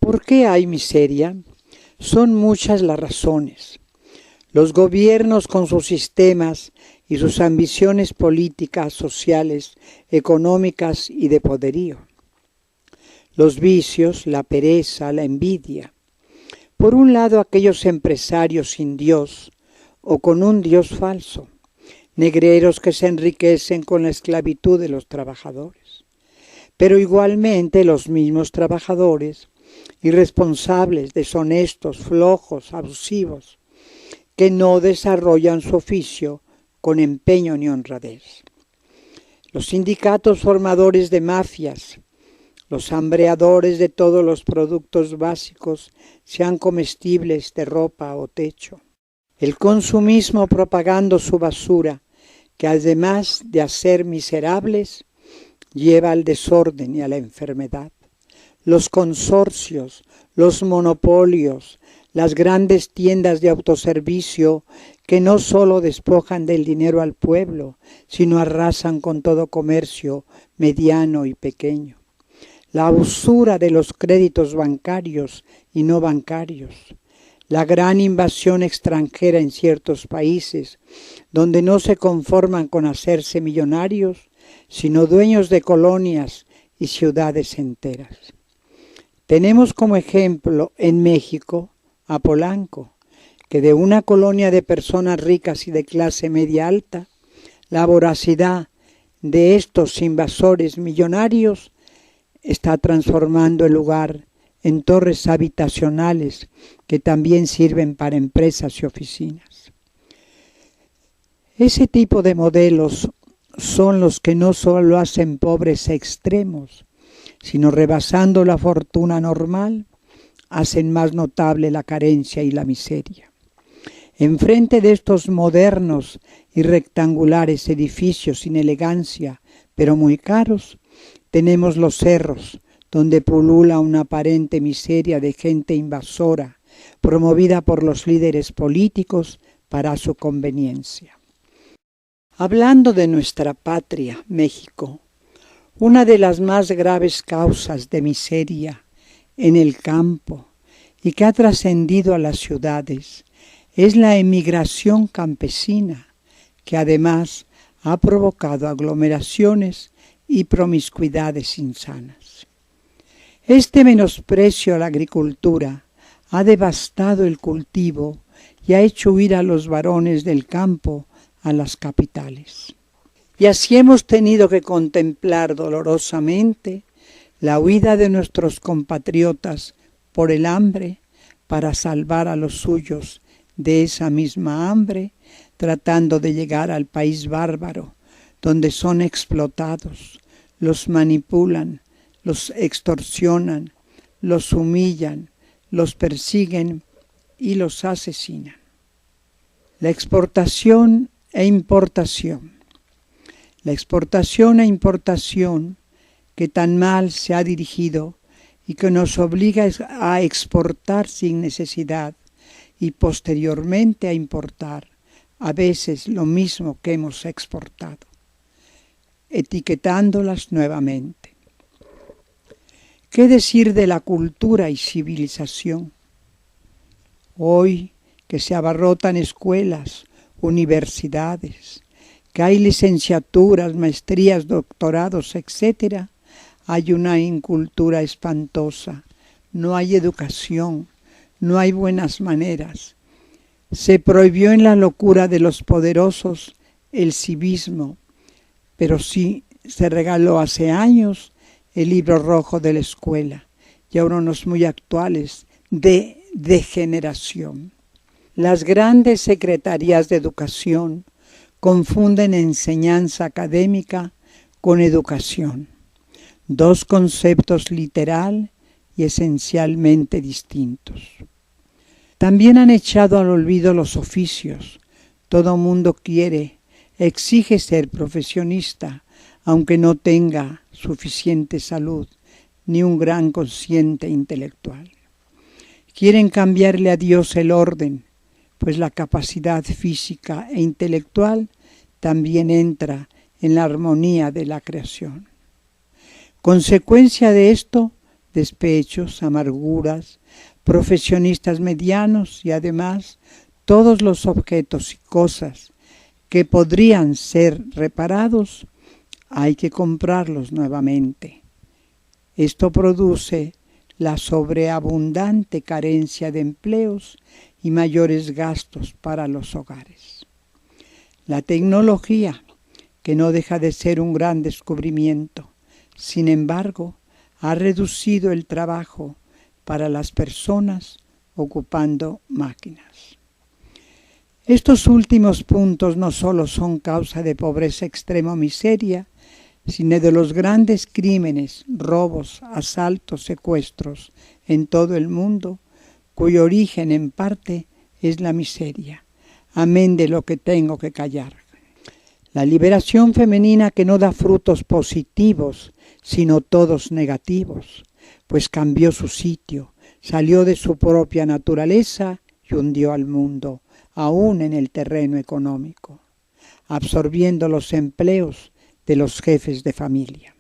¿Por qué hay miseria? Son muchas las razones. Los gobiernos con sus sistemas y sus ambiciones políticas, sociales, económicas y de poderío. Los vicios, la pereza, la envidia. Por un lado, aquellos empresarios sin Dios o con un Dios falso, negreros que se enriquecen con la esclavitud de los trabajadores. Pero igualmente los mismos trabajadores, irresponsables, deshonestos, flojos, abusivos, que no desarrollan su oficio con empeño ni honradez. Los sindicatos formadores de mafias, los hambreadores de todos los productos básicos, sean comestibles, de ropa o techo. El consumismo propagando su basura, que además de hacer miserables, lleva al desorden y a la enfermedad. Los consorcios, los monopolios, las grandes tiendas de autoservicio que no solo despojan del dinero al pueblo, sino arrasan con todo comercio mediano y pequeño. La usura de los créditos bancarios y no bancarios. La gran invasión extranjera en ciertos países, donde no se conforman con hacerse millonarios, sino dueños de colonias y ciudades enteras. Tenemos como ejemplo en México a Polanco, que de una colonia de personas ricas y de clase media alta, la voracidad de estos invasores millonarios está transformando el lugar en torres habitacionales que también sirven para empresas y oficinas. Ese tipo de modelos son los que no solo hacen pobres extremos, sino rebasando la fortuna normal, hacen más notable la carencia y la miseria. Enfrente de estos modernos y rectangulares edificios sin elegancia, pero muy caros, tenemos los cerros, donde pulula una aparente miseria de gente invasora, promovida por los líderes políticos para su conveniencia. Hablando de nuestra patria, México, una de las más graves causas de miseria en el campo y que ha trascendido a las ciudades es la emigración campesina, que además ha provocado aglomeraciones y promiscuidades insanas. Este menosprecio a la agricultura ha devastado el cultivo y ha hecho huir a los varones del campo a las capitales. Y así hemos tenido que contemplar dolorosamente la huida de nuestros compatriotas por el hambre para salvar a los suyos de esa misma hambre, tratando de llegar al país bárbaro, donde son explotados, los manipulan, los extorsionan, los humillan, los persiguen y los asesinan. La exportación e importación. La exportación e importación que tan mal se ha dirigido y que nos obliga a exportar sin necesidad y posteriormente a importar, a veces lo mismo que hemos exportado, etiquetándolas nuevamente. ¿Qué decir de la cultura y civilización? Hoy que se abarrotan escuelas, universidades, que hay licenciaturas, maestrías, doctorados, etc., hay una incultura espantosa, no hay educación, no hay buenas maneras. Se prohibió en la locura de los poderosos el civismo, pero sí se regaló hace años el libro rojo de la escuela y ahora unos muy actuales de degeneración. Las grandes secretarías de educación confunden enseñanza académica con educación, dos conceptos literal y esencialmente distintos. También han echado al olvido los oficios. Todo mundo quiere, exige ser profesionista, aunque no tenga suficiente salud ni un gran cociente intelectual. Quieren cambiarle a Dios el orden, pues la capacidad física e intelectual también entra en la armonía de la creación. Consecuencia de esto, despechos, amarguras, profesionistas medianos y además todos los objetos y cosas que podrían ser reparados, hay que comprarlos nuevamente. Esto produce la sobreabundante carencia de empleos y mayores gastos para los hogares. La tecnología, que no deja de ser un gran descubrimiento, sin embargo, ha reducido el trabajo para las personas ocupando máquinas. Estos últimos puntos no solo son causa de pobreza extrema o miseria, sino de los grandes crímenes, robos, asaltos, secuestros en todo el mundo, cuyo origen en parte es la miseria, amén de lo que tengo que callar. La liberación femenina que no da frutos positivos, sino todos negativos, pues cambió su sitio, salió de su propia naturaleza y hundió al mundo, aún en el terreno económico, absorbiendo los empleos de los jefes de familia.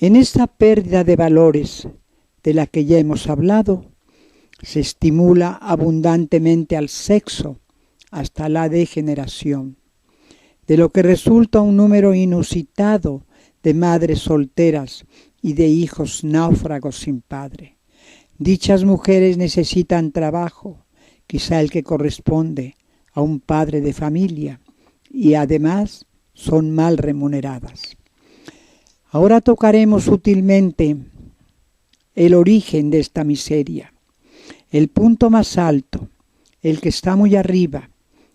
En esta pérdida de valores de la que ya hemos hablado, se estimula abundantemente al sexo hasta la degeneración, de lo que resulta un número inusitado de madres solteras y de hijos náufragos sin padre. Dichas mujeres necesitan trabajo, quizá el que corresponde a un padre de familia, y además son mal remuneradas. Ahora tocaremos sutilmente el origen de esta miseria, el punto más alto, el que está muy arriba,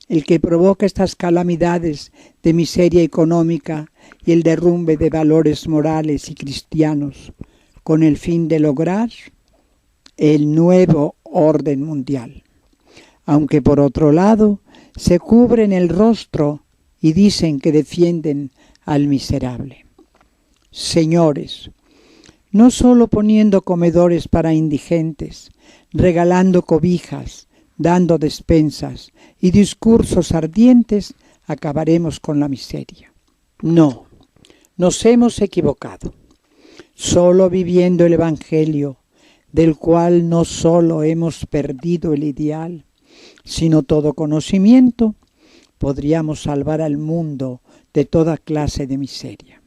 el que provoca estas calamidades de miseria económica y el derrumbe de valores morales y cristianos, con el fin de lograr el nuevo orden mundial. Aunque por otro lado se cubren el rostro y dicen que defienden al miserable. Señores, no solo poniendo comedores para indigentes, regalando cobijas, dando despensas y discursos ardientes, acabaremos con la miseria. No, nos hemos equivocado. Solo viviendo el Evangelio, del cual no solo hemos perdido el ideal, sino todo conocimiento, podríamos salvar al mundo de toda clase de miseria.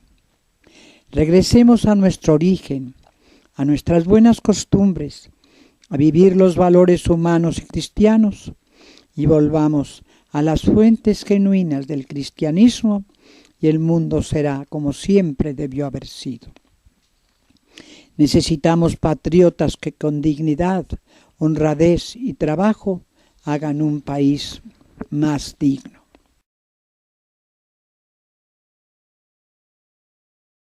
Regresemos a nuestro origen, a nuestras buenas costumbres, a vivir los valores humanos y cristianos, y volvamos a las fuentes genuinas del cristianismo, y el mundo será como siempre debió haber sido. Necesitamos patriotas que con dignidad, honradez y trabajo hagan un país más digno.